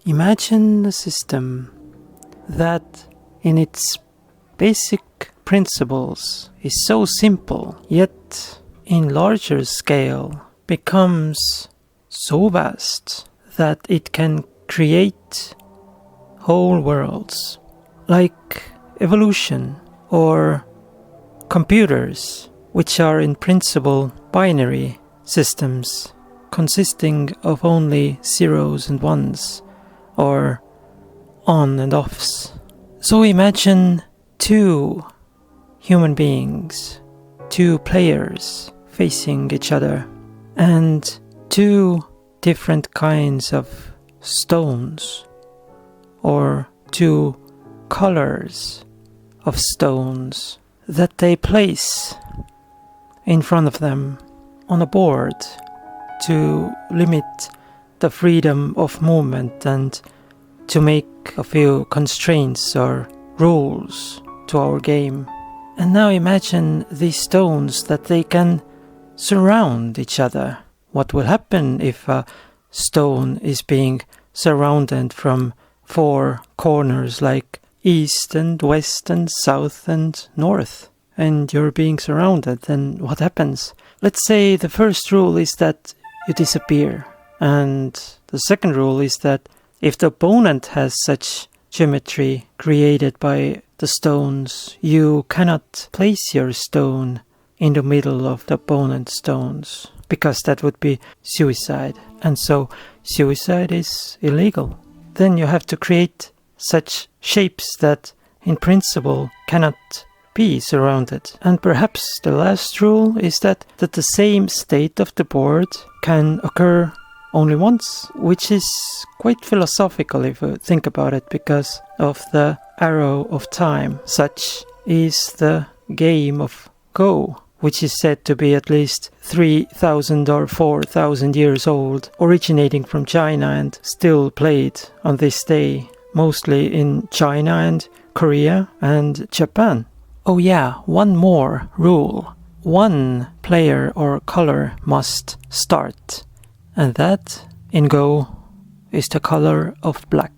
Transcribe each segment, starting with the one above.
Imagine a system that, in its basic principles, is so simple, yet in larger scale becomes so vast that it can create whole worlds, like evolution or computers, which are in principle binary systems consisting of only zeros and ones, or on and offs. So imagine two human beings, two players facing each other, and two different kinds of stones, or two colors of stones that they place in front of them on a board to limit the freedom of movement and to make a few constraints or rules to our game. And now imagine these stones that they can surround each other. What will happen if a stone is being surrounded from four corners, like east and west and south and north, and you're being surrounded? Then what happens? Let's say the first rule is that you disappear, and the second rule is that if the opponent has such geometry created by the stones, you cannot place your stone in the middle of the opponent's stones, because that would be suicide, and so suicide is illegal. Then you have to create such shapes that in principle cannot be surrounded. And perhaps the last rule is that the same state of the board can occur only once, which is quite philosophical if you think about it, because of the arrow of time. Such is the game of Go, which is said to be at least 3,000 or 4,000 years old, originating from China and still played on this day, mostly in China and Korea and Japan. Oh yeah, one more rule. One player or color must start, and that, in Go, is the color of black.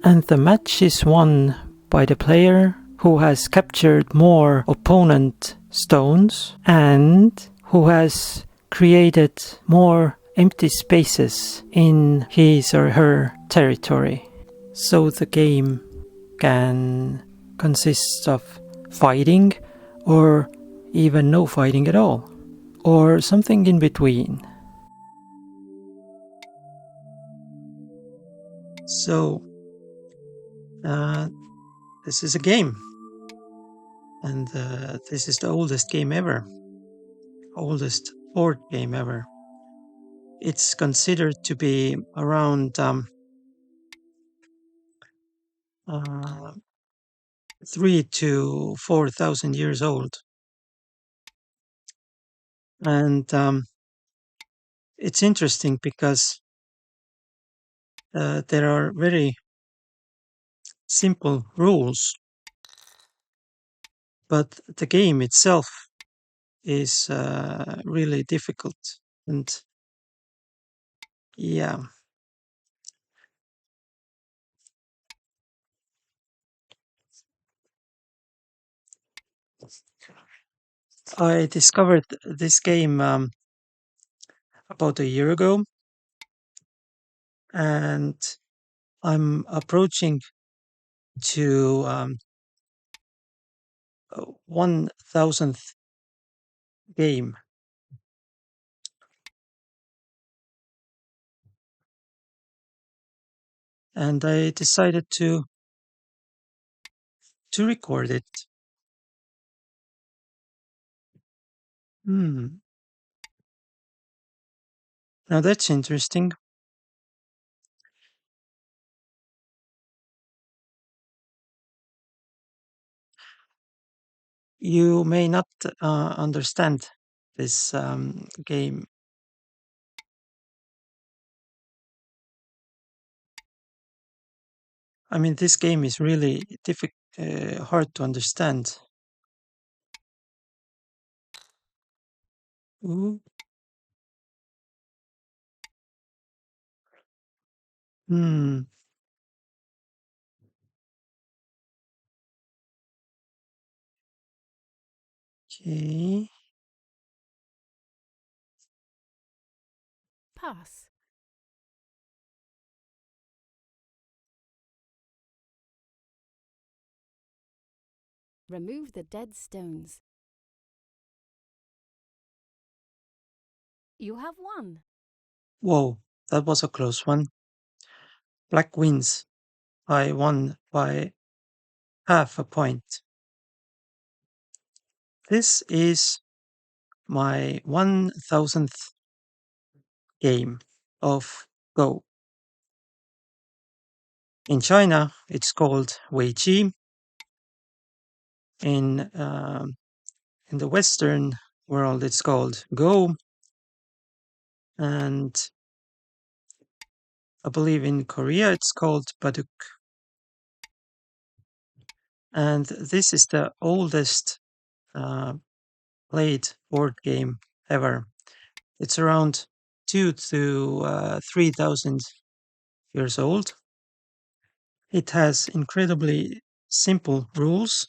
And the match is won by the player who has captured more opponent stones and who has created more empty spaces in his or her territory. So the game can consist of fighting, or even no fighting at all, or something in between. So this is a game, and this is the oldest game ever, oldest board game ever. It's considered to be around 3,000 to 4,000 years old. And it's interesting because there are very simple rules, but the game itself is really difficult. And yeah, I discovered this game about a year ago, and I'm approaching to 1,000th game. And I decided to record it. Now that's interesting. You may not understand this game. I mean, this game is really hard to understand. Ooh. Okay. Pass. Remove the dead stones. You have won. Whoa, that was a close one. Black wins. I won by half a point. This is my 1000th game of Go. In China, it's called Weiqi. In the Western world, it's called Go, and I believe in Korea it's called Baduk. And this is the oldest uh, played board game ever. It's around 2 to 3,000 years old. It has incredibly simple rules,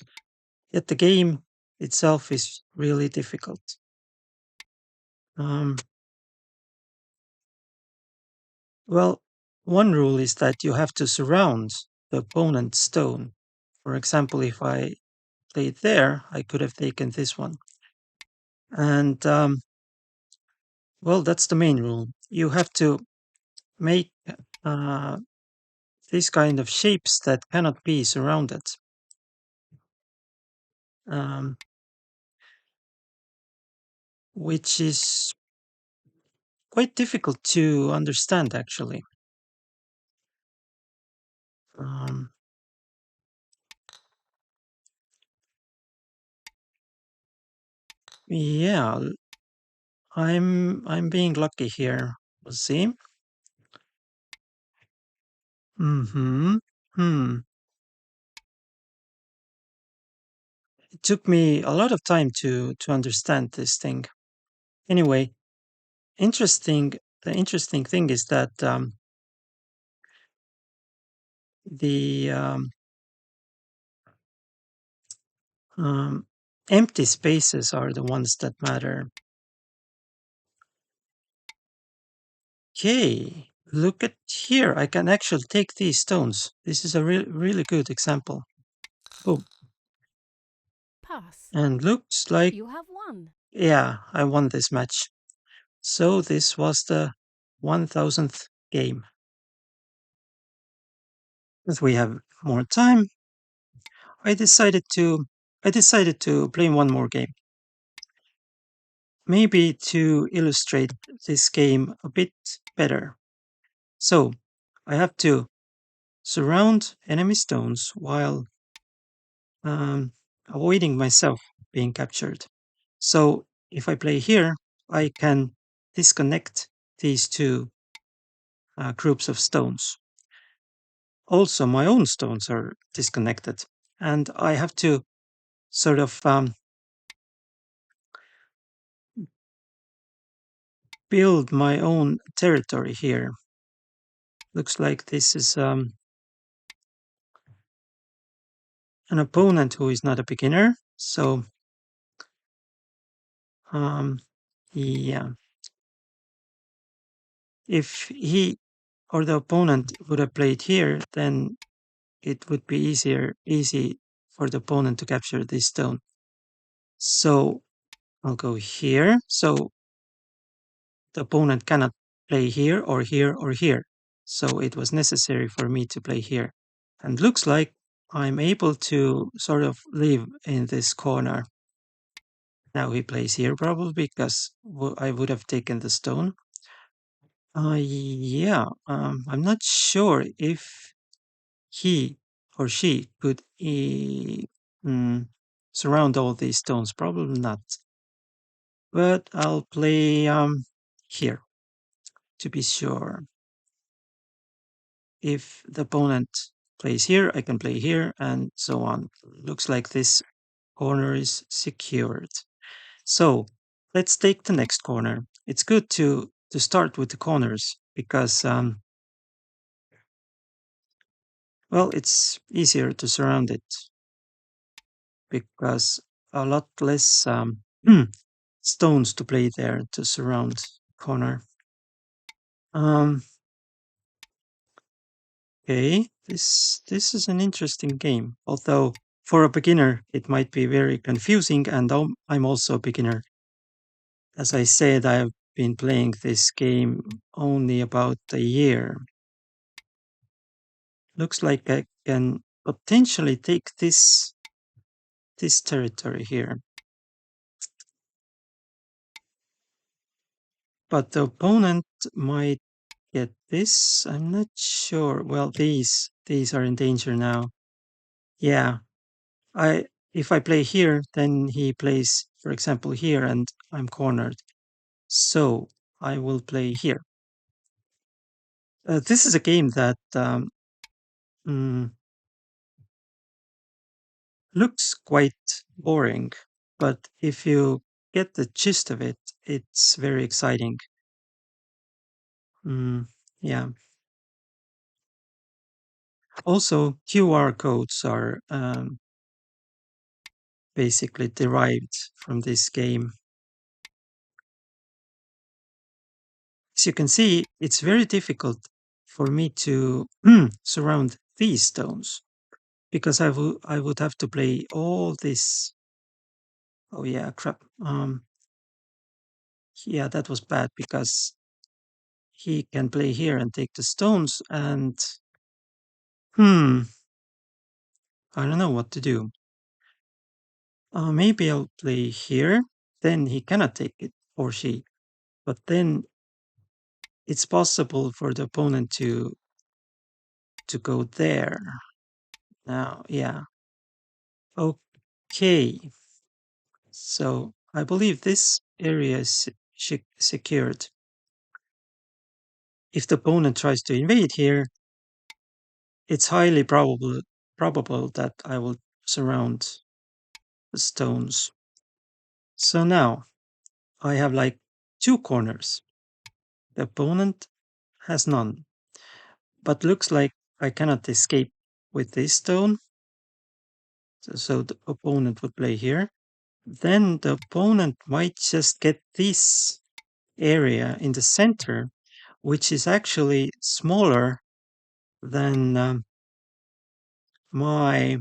yet the game itself is really difficult. Um, well, one rule is that you have to surround the opponent's stone. For example, if I played there, I could have taken this one. And well, that's the main rule. You have to make uh, these kind of shapes that cannot be surrounded. Um, which is quite difficult to understand, actually. Um, yeah, I'm being lucky here. We'll see. Mm-hmm. Hmm. It took me a lot of time to understand this thing. Anyway, interesting. The interesting thing is that the um, empty spaces are the ones that matter. Okay, look at here. I can actually take these stones. This is a really good example. Oh, Pass. and looks like, You have won. yeah, I won this match. So this was the 1000th game. As we have more time, I decided to I decided to play one more game. Maybe to illustrate this game a bit better. So I have to surround enemy stones while avoiding myself being captured. So if I play here, I can disconnect these two groups of stones. Also, my own stones are disconnected, and I have to sort of build my own territory here. Looks like this is an opponent who is not a beginner, so um, yeah. If he or the opponent would have played here, then it would be easy for the opponent to capture this stone. So I'll go here. So the opponent cannot play here or here or here. So it was necessary for me to play here. And looks like I'm able to sort of live in this corner. Now he plays here probably because I would have taken the stone. Yeah, I'm not sure if he or she could surround all these stones. Probably not. But I'll play here to be sure. If the opponent plays here, I can play here, and so on. Looks like this corner is secured. So let's take the next corner. It's good to start with the corners because well, it's easier to surround it because a lot less stones to play there to surround corner. Okay, this is an interesting game. Although for a beginner it might be very confusing, and I'm also a beginner. As I said, I've been playing this game only about a year. Looks like I can potentially take this territory here. But the opponent might get this. I'm not sure. Well, these are in danger now. Yeah. If I play here, then he plays, for example, here, and I'm cornered. So I will play here. This is a game that looks quite boring, but if you get the gist of it, it's very exciting. Yeah. Also, QR codes are basically derived from this game. As you can see, it's very difficult for me to surround these stones because I would have to play all this. Oh yeah, crap. Yeah, that was bad because he can play here and take the stones, and I don't know what to do. Maybe I'll play here. Then he cannot take it, or she. But then it's possible for the opponent to go there. Now, yeah. Okay. So I believe this area is secured. If the opponent tries to invade here, it's highly probable that I will surround the stones. So now I have like 2 corners. The opponent has none, but looks like I cannot escape with this stone. So the opponent would play here. Then the opponent might just get this area in the center, which is actually smaller than my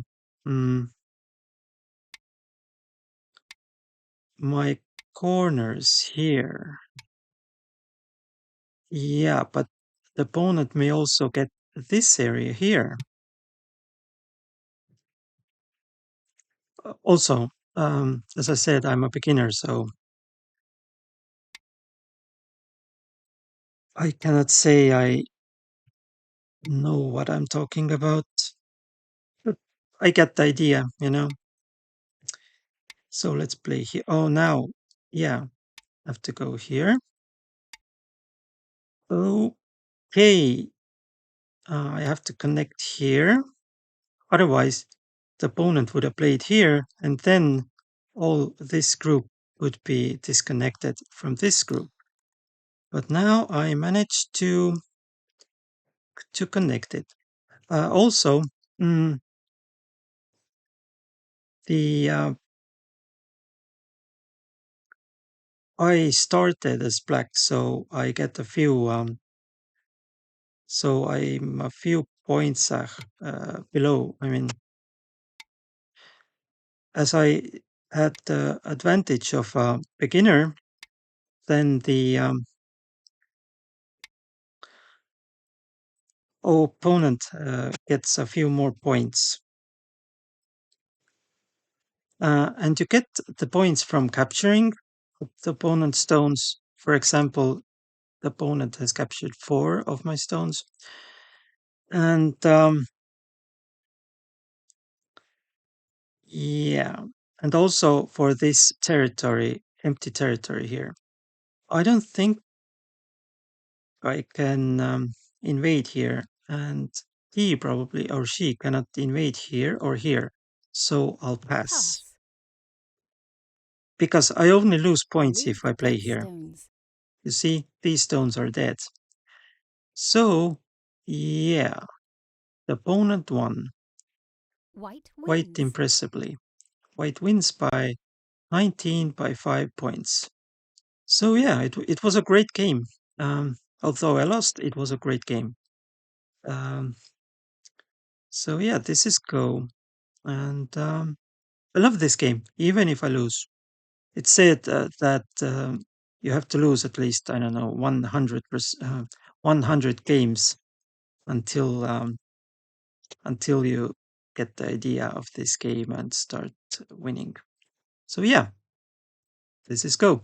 my corners here. Yeah, but the opponent may also get this area here. Also, as I said, I'm a beginner, so I cannot say I know what I'm talking about. But I get the idea, you know. So let's play here. Oh, now, yeah, I have to go here. Okay, I have to connect here. Otherwise, the opponent would have played here, and then all this group would be disconnected from this group. But now I managed to connect it. Also, the I started as black, so I get a few. So I'm a few points below. I mean, as I had the advantage of a beginner, then the opponent gets a few more points. And you get the points from capturing the opponent's stones. For example, the opponent has captured 4 of my stones. And yeah, and also for this territory, empty territory here. I don't think I can invade here, and he probably or she cannot invade here or here. So I'll pass. Pass. Because I only lose points Remove if the I play dead here. stones. You see, these stones are dead. So, yeah, the opponent won White quite wins. impressively. White wins by 19 by 5 points. So yeah, it was a great game. Although I lost, it was a great game. Um, so yeah, this is Go, and I love this game, even if I lose. It's said that you have to lose at least, I don't know, 100 games until until you get the idea of this game and start winning. So yeah, this is Go.